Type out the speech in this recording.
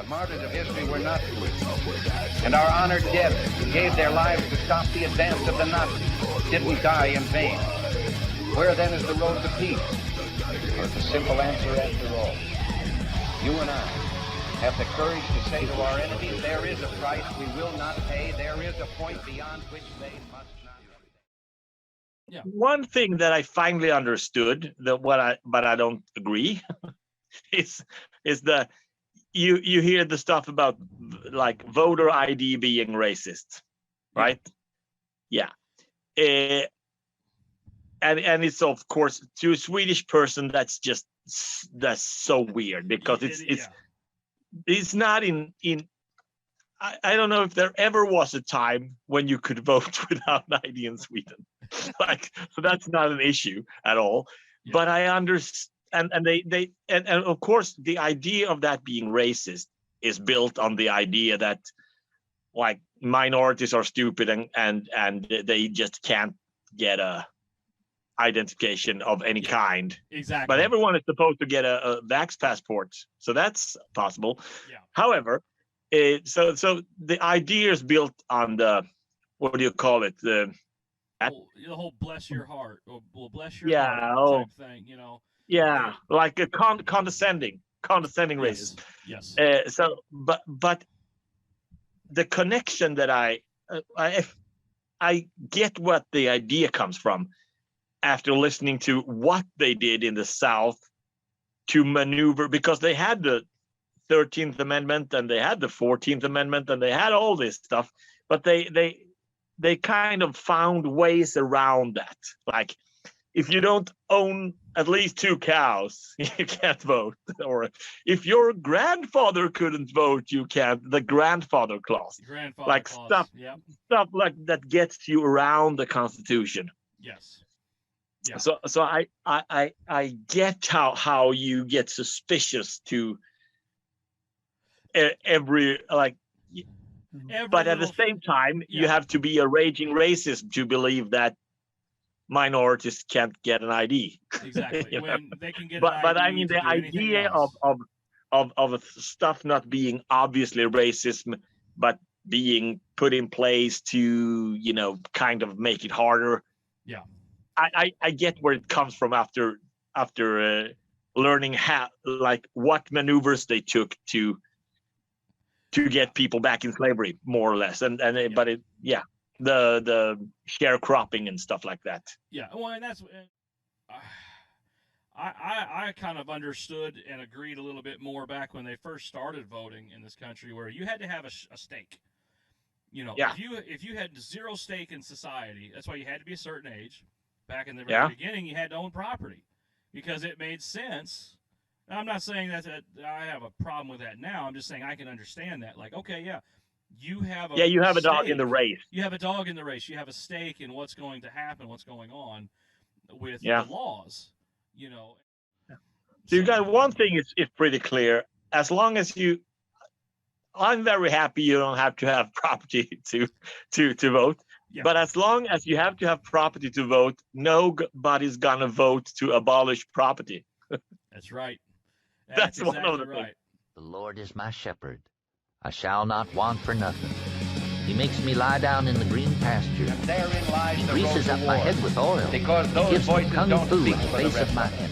The martyrs of history were Nazis. And our honored dead who gave their lives to stop the advance of the Nazis didn't die in vain. Where then is the road to peace? Or the simple answer after all? You and I have the courage to say to our enemies, there is a price we will not pay. There is a point beyond which they must not. Yeah. One thing that I finally understood but I don't agree is the you hear the stuff about like voter ID being racist, right? Yeah. And it's of course to a Swedish person that's so weird because it's not in I don't know if there ever was a time when you could vote without an ID in Sweden. So that's not an issue at all. Yeah. But I understand, and of course the idea of that being racist is built on the idea that like minorities are stupid and they just can't get a identification of any kind. Exactly. But everyone is supposed to get a vax passport, so that's possible. Yeah. However, so the idea is built on the, what do you call it? The whole bless your heart, or well, bless your yeah, heart type thing, you know. Yeah, like a condescending racism. Yes. So, but the connection that I get what the idea comes from after listening to what they did in the South to maneuver, because they had the 13th Amendment and they had the 14th Amendment and they had all this stuff, but they kind of found ways around that. Like if you don't own at least 2 cows, you can't vote. Or if your grandfather couldn't vote, you can't. The grandfather clause, like clause. Stuff like that gets you around the Constitution. Yes. Yeah. So I get how you get suspicious to every but at the same time, you have to be a raging racist to believe that minorities can't get an ID. Exactly. When they can get but I mean the idea of stuff not being obviously racism, but being put in place to, you know, kind of make it harder. Yeah. I get where it comes from after learning how, like, what maneuvers they took to get people back in slavery, more or less, but the sharecropping and stuff like that. Yeah, well, and that's I kind of understood and agreed a little bit more back when they first started voting in this country, where you had to have a stake. You know, if you had 0 stake in society, that's why you had to be a certain age. Back in the very beginning, you had to own property because it made sense. And I'm not saying that I have a problem with that now. I'm just saying I can understand that. Like, okay, you have a dog in the race. You have a dog in the race. You have a stake in what's going to happen, what's going on with the laws. You know. So you got one thing is pretty clear. As long as I'm very happy you don't have to have property to vote. Yeah. But as long as you have to have property to vote, nobody's gonna vote to abolish property. That's right. That's exactly one of the right. things. The Lord is my shepherd. I shall not want for nothing. He makes me lie down in the green pasture. And therein lies He the greases road up to my war. head with oil. Because those he gives me voices kung don't fu speak in the for the face rest of my of us. enemy.